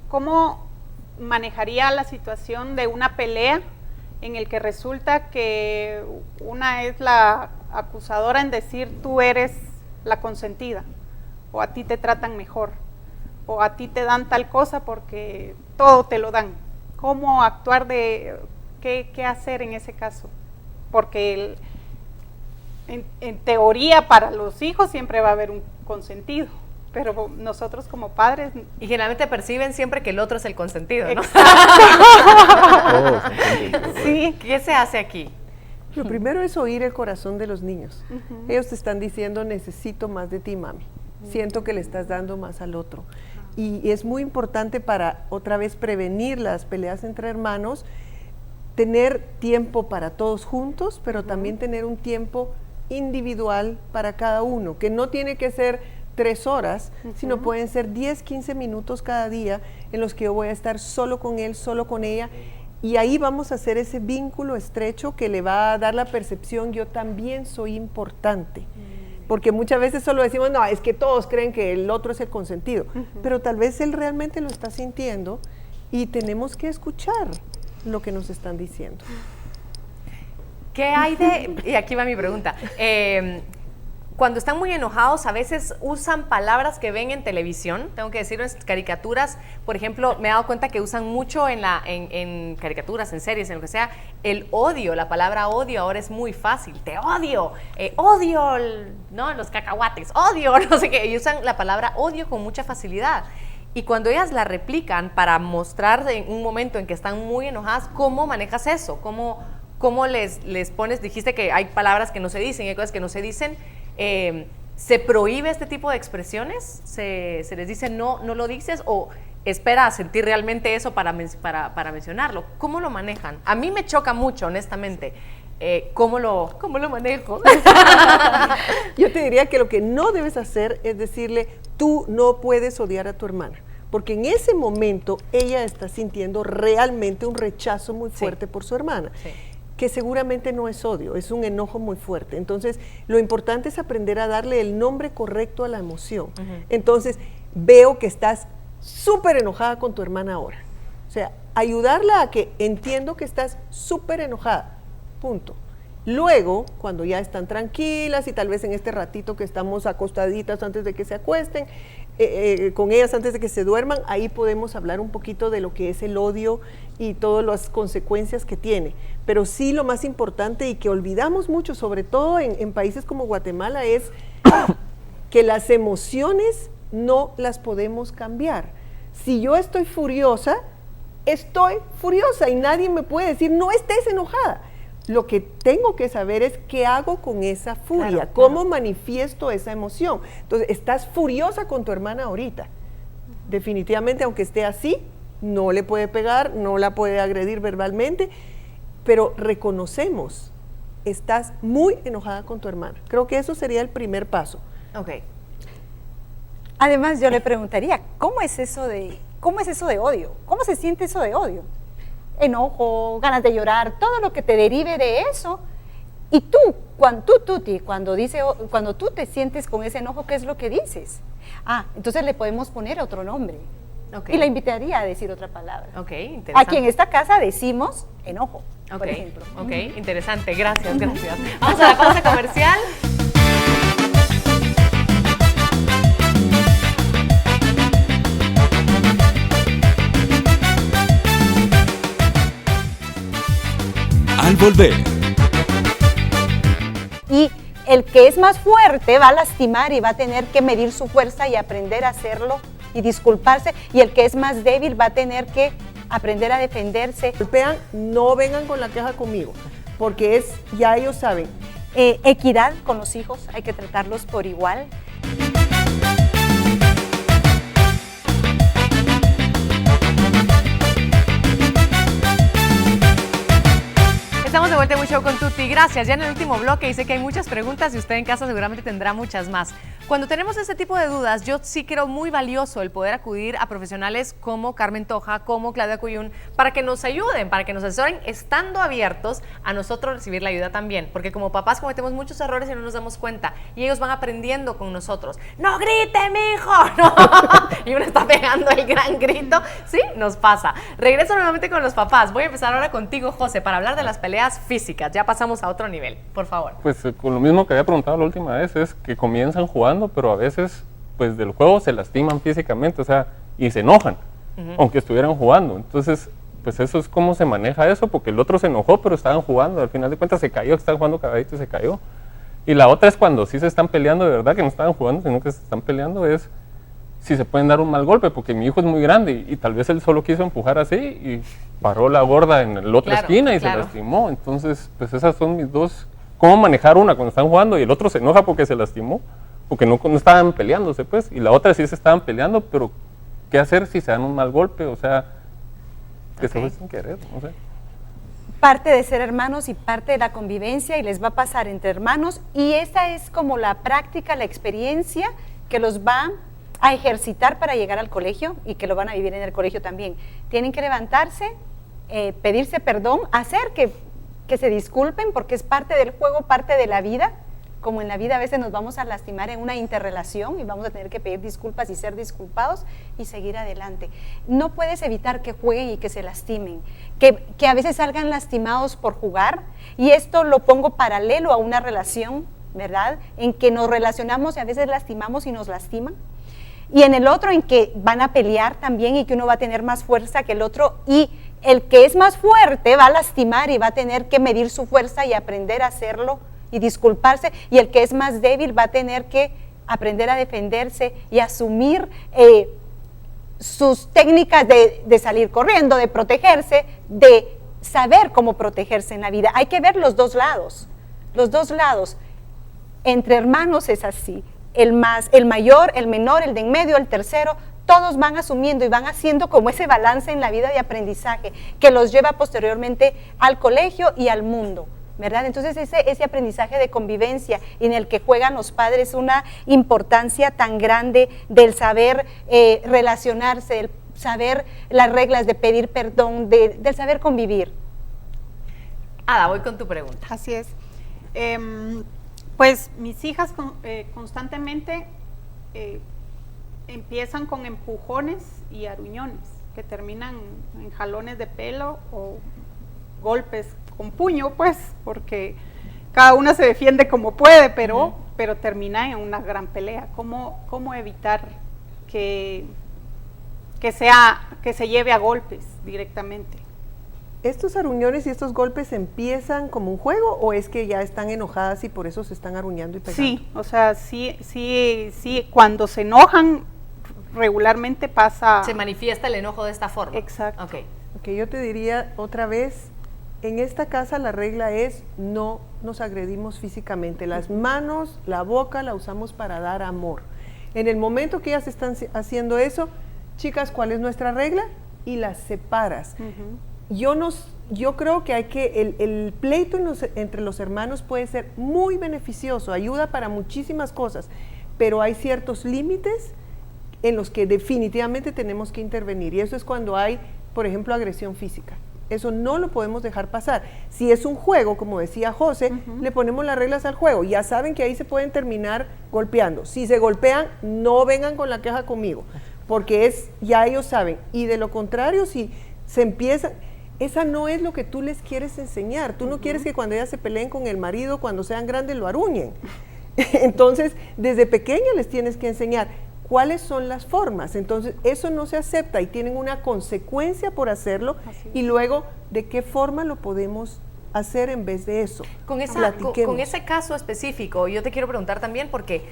¿Cómo manejaría la situación de una pelea en el que resulta que una es la acusadora en decir tú eres la consentida, o a ti te tratan mejor, o a ti te dan tal cosa porque todo te lo dan? ¿Cómo actuar qué hacer en ese caso? Porque en teoría para los hijos siempre va a haber un consentido, pero nosotros como padres... Y generalmente perciben siempre que el otro es el consentido, ¿no? Sí. ¿Qué se hace aquí? Lo primero es oír el corazón de los niños. Ellos te están diciendo, necesito más de ti, mami. Siento que le estás dando más al otro. Y es muy importante para, otra vez, prevenir las peleas entre hermanos, tener tiempo para todos juntos, pero también tener un tiempo individual para cada uno, que no tiene que ser 3 horas, sino pueden ser 10, 15 minutos cada día en los que yo voy a estar solo con él, solo con ella, y ahí vamos a hacer ese vínculo estrecho que le va a dar la percepción, yo también soy importante. Porque muchas veces solo decimos, no, es que todos creen que el otro es el consentido, pero tal vez él realmente lo está sintiendo y tenemos que escuchar lo que nos están diciendo. ¿Qué hay de...? Y aquí va mi pregunta. Cuando están muy enojados, a veces usan palabras que ven en televisión, tengo que decirlo, en caricaturas. Por ejemplo, me he dado cuenta que usan mucho en caricaturas, en series, en lo que sea, el odio. La palabra odio ahora es muy fácil. Te odio, odio, ¿no? Los cacahuates, odio, no sé qué. Y usan la palabra odio con mucha facilidad. Y cuando ellas la replican para mostrar en un momento en que están muy enojadas, ¿cómo manejas eso? ¿Cómo les pones? Dijiste que hay palabras que no se dicen, hay cosas que no se dicen. ¿Se prohíbe este tipo de expresiones? ¿Se les dice no lo dices? ¿O espera a sentir realmente eso para mencionarlo? ¿Cómo lo manejan? A mí me choca mucho, honestamente. ¿Cómo lo manejo? Yo te diría que lo que no debes hacer es decirle, tú no puedes odiar a tu hermana. Porque en ese momento ella está sintiendo realmente un rechazo muy fuerte por su hermana. Sí. Que seguramente no es odio, es un enojo muy fuerte. Entonces, lo importante es aprender a darle el nombre correcto a la emoción. Entonces, veo que estás súper enojada con tu hermana ahora. O sea, ayudarla a que entiendo que estás súper enojada, punto. Luego, cuando ya están tranquilas y tal vez en este ratito que estamos acostaditas antes de que se acuesten, con ellas antes de que se duerman, ahí podemos hablar un poquito de lo que es el odio y todas las consecuencias que tiene. Pero sí, lo más importante y que olvidamos mucho, sobre todo en países como Guatemala, es que las emociones no las podemos cambiar. Si yo estoy furiosa y nadie me puede decir, no estés enojada. Lo que tengo que saber es qué hago con esa furia, cómo manifiesto esa emoción. Entonces, estás furiosa con tu hermana ahorita. Definitivamente, aunque esté así, no le puede pegar, no la puede agredir verbalmente, pero reconocemos, estás muy enojada con tu hermana. Creo que eso sería el primer paso. Ok. Además, yo le preguntaría, ¿cómo es eso de odio? ¿Cómo se siente eso de odio? Enojo, ganas de llorar, todo lo que te derive de eso. Y tú, cuando tú te sientes con ese enojo, ¿qué es lo que dices? Entonces le podemos poner otro nombre. Okay. Y la invitaría a decir otra palabra. Okay, interesante. Aquí en esta casa decimos enojo, por ejemplo. Ok, interesante, gracias. Vamos a la pausa comercial. Al volver. Y el que es más fuerte va a lastimar y va a tener que medir su fuerza y aprender a hacerlo y disculparse. Y el que es más débil va a tener que aprender a defenderse. Golpean, no vengan con la queja conmigo, porque ya ellos saben. Equidad con los hijos, hay que tratarlos por igual. Estamos de vuelta nuevamente muy show con Tuti. Gracias. Ya en el último bloque dice que hay muchas preguntas y usted en casa seguramente tendrá muchas más. Cuando tenemos este tipo de dudas, yo sí creo muy valioso el poder acudir a profesionales como Carmen Toja, como Claudia Cuyún, para que nos ayuden, para que nos asesoren, estando abiertos a nosotros recibir la ayuda también. Porque como papás cometemos muchos errores y no nos damos cuenta. Y ellos van aprendiendo con nosotros. ¡No grite, mijo! ¡No! Y uno está pegando el gran grito. Sí, nos pasa. Regreso nuevamente con los papás. Voy a empezar ahora contigo, José, para hablar de las peleas físicas. Ya pasamos a otro nivel, por favor. Pues con lo mismo que había preguntado la última vez, es que comienzan jugando, pero a veces pues del juego se lastiman físicamente, o sea, y se enojan, aunque estuvieran jugando. Entonces, pues eso es cómo se maneja eso, porque el otro se enojó, pero estaban jugando, al final de cuentas se cayó, estaban jugando caballito y se cayó. Y la otra es cuando sí se están peleando de verdad, que no estaban jugando, sino que se están peleando, es si se pueden dar un mal golpe, porque mi hijo es muy grande y tal vez él solo quiso empujar así y paró la gorda en la otra esquina y se lastimó. Entonces, pues esas son mis dos, cómo manejar una cuando están jugando y el otro se enoja porque se lastimó, porque no estaban peleándose, pues, y la otra sí se estaban peleando, pero ¿qué hacer si se dan un mal golpe? O sea, que se fue sin querer, no sé. Parte de ser hermanos y parte de la convivencia, y les va a pasar entre hermanos, y esa es como la práctica, la experiencia que los va a ejercitar para llegar al colegio y que lo van a vivir en el colegio también. Tienen que levantarse, pedirse perdón, hacer que se disculpen, porque es parte del juego, parte de la vida. Como en la vida a veces nos vamos a lastimar en una interrelación y vamos a tener que pedir disculpas y ser disculpados y seguir adelante. No puedes evitar que jueguen y que se lastimen, que a veces salgan lastimados por jugar, y esto lo pongo paralelo a una relación, ¿verdad? En que nos relacionamos y a veces lastimamos y nos lastiman. Y en el otro en que van a pelear también y que uno va a tener más fuerza que el otro, y el que es más fuerte va a lastimar y va a tener que medir su fuerza y aprender a hacerlo y disculparse, y el que es más débil va a tener que aprender a defenderse y asumir sus técnicas de salir corriendo, de protegerse, de saber cómo protegerse en la vida. Hay que ver los dos lados, los dos lados. Entre hermanos es así, el mayor, el menor, el de en medio, el tercero, todos van asumiendo y van haciendo como ese balance en la vida de aprendizaje que los lleva posteriormente al colegio y al mundo, ¿verdad? Entonces ese aprendizaje de convivencia en el que juegan los padres, una importancia tan grande del saber relacionarse, del saber las reglas, de pedir perdón, del saber convivir. Ada, voy con tu pregunta. Así es. Pues mis hijas constantemente empiezan con empujones y aruñones que terminan en jalones de pelo o golpes con puño, pues, porque cada una se defiende como puede, pero termina en una gran pelea. ¿Cómo evitar que se lleve a golpes directamente? ¿Estos aruñones y estos golpes empiezan como un juego o es que ya están enojadas y por eso se están aruñando y pegando? Sí, o sea, sí, cuando se enojan regularmente pasa... Se manifiesta el enojo de esta forma. Exacto. Ok, yo te diría otra vez, en esta casa la regla es no nos agredimos físicamente. Las manos, la boca la usamos para dar amor. En el momento que ellas están haciendo eso, chicas, ¿cuál es nuestra regla? Y las separas. Yo creo que el pleito entre los hermanos puede ser muy beneficioso, ayuda para muchísimas cosas, pero hay ciertos límites en los que definitivamente tenemos que intervenir, y eso es cuando hay, por ejemplo, agresión física. Eso no lo podemos dejar pasar. Si es un juego, como decía José, le ponemos las reglas al juego. Ya saben que ahí se pueden terminar golpeando. Si se golpean, no vengan con la queja conmigo, porque ya ellos saben. Y de lo contrario, si se empiezan... Esa no es lo que tú les quieres enseñar. Tú no quieres que cuando ellas se peleen con el marido, cuando sean grandes, lo aruñen. Entonces, desde pequeña les tienes que enseñar cuáles son las formas. Entonces, eso no se acepta y tienen una consecuencia por hacerlo. Y luego, ¿de qué forma lo podemos hacer en vez de eso? Con ese caso específico, yo te quiero preguntar también porque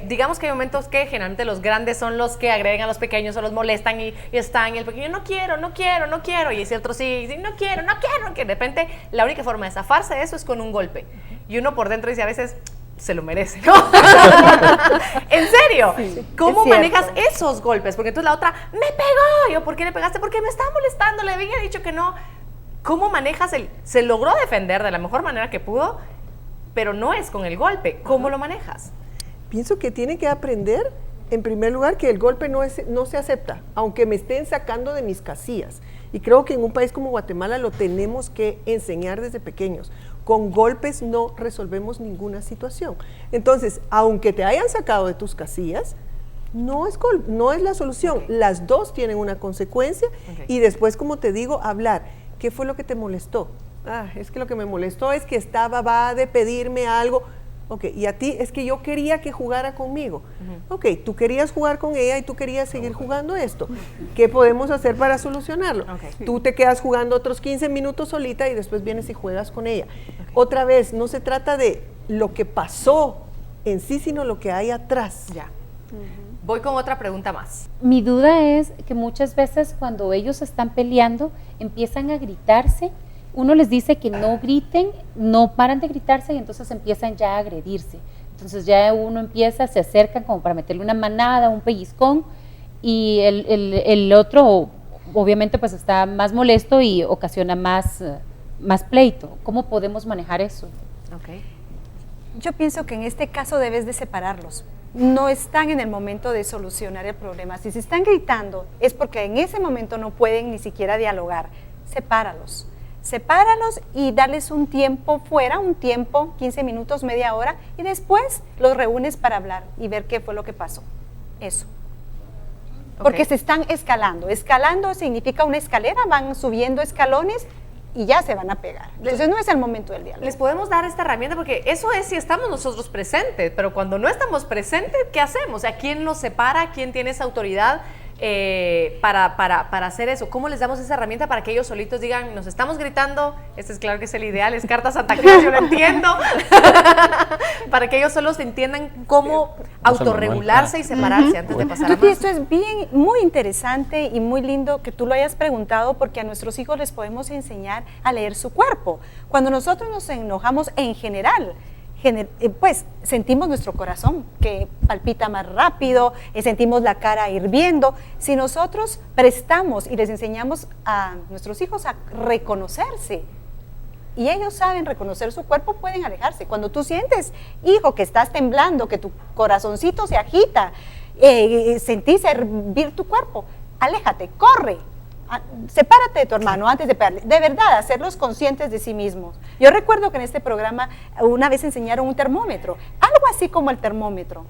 digamos que hay momentos que generalmente los grandes son los que agreden a los pequeños o los molestan y están, y el pequeño no quiero, y ese otro sí, no quiero, que de repente la única forma de zafarse de eso es con un golpe. Y uno por dentro dice a veces, se lo merece, ¿no? ¿En serio? Sí, ¿cómo manejas esos golpes? Porque entonces la otra, me pegó. Yo, ¿por qué le pegaste? Porque me estaba molestando, le había dicho que no. ¿Cómo manejas se logró defender de la mejor manera que pudo, pero no es con el golpe? ¿Cómo lo manejas? Pienso que tiene que aprender, en primer lugar, que el golpe no se acepta, aunque me estén sacando de mis casillas. Y creo que en un país como Guatemala lo tenemos que enseñar desde pequeños. Con golpes no resolvemos ninguna situación. Entonces, aunque te hayan sacado de tus casillas, no es la solución. Okay. Las dos tienen una consecuencia. Okay. Y después, como te digo, hablar. ¿Qué fue lo que te molestó? Es que lo que me molestó es que va de pedirme algo. Ok, y a ti es que yo quería que jugara conmigo. Ok, tú querías jugar con ella y tú querías seguir jugando esto. ¿Qué podemos hacer para solucionarlo? Okay. Tú te quedas jugando otros 15 minutos solita y después vienes y juegas con ella. Okay. Otra vez, no se trata de lo que pasó en sí, sino lo que hay atrás. Ya. Voy con otra pregunta más. Mi duda es que muchas veces cuando ellos están peleando, empiezan a gritarse. Uno les dice que no griten, no paran de gritarse y entonces empiezan ya a agredirse. Entonces ya uno empieza, se acercan como para meterle una manada, un pellizcón, y el otro obviamente pues está más molesto y ocasiona más pleito. ¿Cómo podemos manejar eso? Okay. Yo pienso que en este caso debes de separarlos. No están en el momento de solucionar el problema. Si se están gritando es porque en ese momento no pueden ni siquiera dialogar. Sepáralos y darles un tiempo fuera, 15 minutos, media hora, y después los reúnes para hablar y ver qué fue lo que pasó. Eso. Porque se están escalando. Escalando significa una escalera, van subiendo escalones y ya se van a pegar. Entonces no es el momento del diálogo. Les podemos dar esta herramienta porque eso es si estamos nosotros presentes, pero cuando no estamos presentes, ¿qué hacemos? O sea, ¿quién nos separa? ¿Quién tiene esa autoridad para hacer eso? ¿Cómo les damos esa herramienta para que ellos solitos digan, nos estamos gritando? Este es claro que es el ideal, es carta Santa Claus, yo lo entiendo. Para que ellos solos entiendan cómo autorregularse y separarse antes de pasar a más. Esto es muy interesante y muy lindo que tú lo hayas preguntado, porque a nuestros hijos les podemos enseñar a leer su cuerpo. Cuando nosotros nos enojamos en general, pues sentimos nuestro corazón que palpita más rápido, sentimos la cara hirviendo. Si nosotros prestamos y les enseñamos a nuestros hijos a reconocerse, y ellos saben reconocer su cuerpo, pueden alejarse. Cuando tú sientes, hijo, que estás temblando, que tu corazoncito se agita, sentís hervir tu cuerpo, aléjate, corre. Sepárate de tu hermano antes de pegarle. De verdad, hacerlos conscientes de sí mismos. Yo recuerdo que en este programa una vez enseñaron un termómetro, algo así como el termómetro.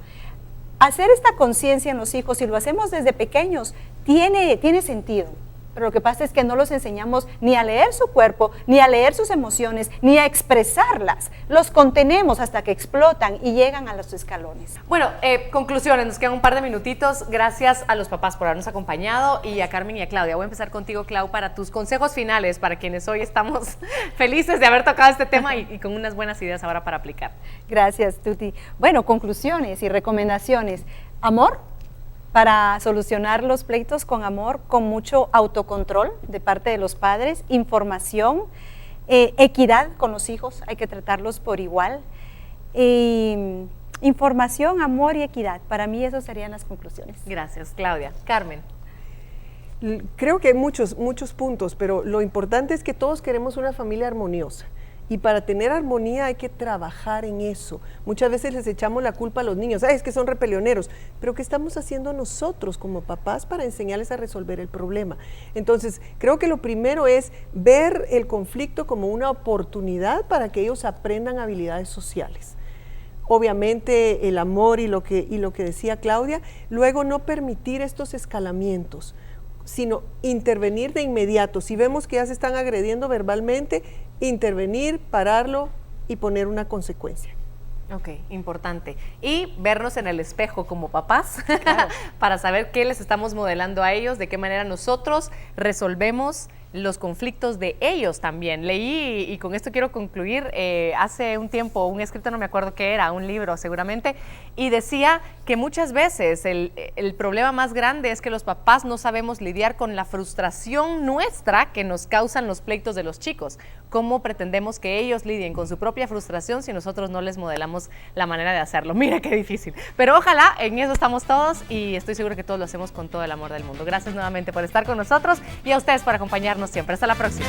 Hacer esta conciencia en los hijos, si lo hacemos desde pequeños, tiene sentido. Pero lo que pasa es que no los enseñamos ni a leer su cuerpo, ni a leer sus emociones, ni a expresarlas. Los contenemos hasta que explotan y llegan a los escalones. Bueno, conclusiones, nos quedan un par de minutitos. Gracias a los papás por habernos acompañado y a Carmen y a Claudia. Voy a empezar contigo, Clau, para tus consejos finales, para quienes hoy estamos felices de haber tocado este tema y con unas buenas ideas ahora para aplicar. Gracias, Tuti. Bueno, conclusiones y recomendaciones. Amor. Para solucionar los pleitos con amor, con mucho autocontrol de parte de los padres, información, equidad con los hijos, hay que tratarlos por igual. Información, amor y equidad, para mí esas serían las conclusiones. Gracias, Claudia. Carmen. Creo que hay muchos puntos, pero lo importante es que todos queremos una familia armoniosa. Y para tener armonía hay que trabajar en eso. Muchas veces les echamos la culpa a los niños, es que son repeleoneros, pero ¿qué estamos haciendo nosotros como papás para enseñarles a resolver el problema? Entonces, creo que lo primero es ver el conflicto como una oportunidad para que ellos aprendan habilidades sociales. Obviamente el amor y lo que decía Claudia, luego no permitir estos escalamientos, sino intervenir de inmediato. Si vemos que ya se están agrediendo verbalmente, intervenir, pararlo y poner una consecuencia. Ok, importante. Y vernos en el espejo como papás, claro, para saber qué les estamos modelando a ellos, de qué manera nosotros resolvemos los conflictos de ellos también. Leí, y con esto quiero concluir, hace un tiempo un escrito, no me acuerdo qué era, un libro seguramente, y decía que muchas veces el problema más grande es que los papás no sabemos lidiar con la frustración nuestra que nos causan los pleitos de los chicos. ¿Cómo pretendemos que ellos lidien con su propia frustración si nosotros no les modelamos la manera de hacerlo? Mira qué difícil. Pero ojalá, en eso estamos todos y estoy segura que todos lo hacemos con todo el amor del mundo. Gracias nuevamente por estar con nosotros y a ustedes por acompañarnos siempre. Hasta la próxima.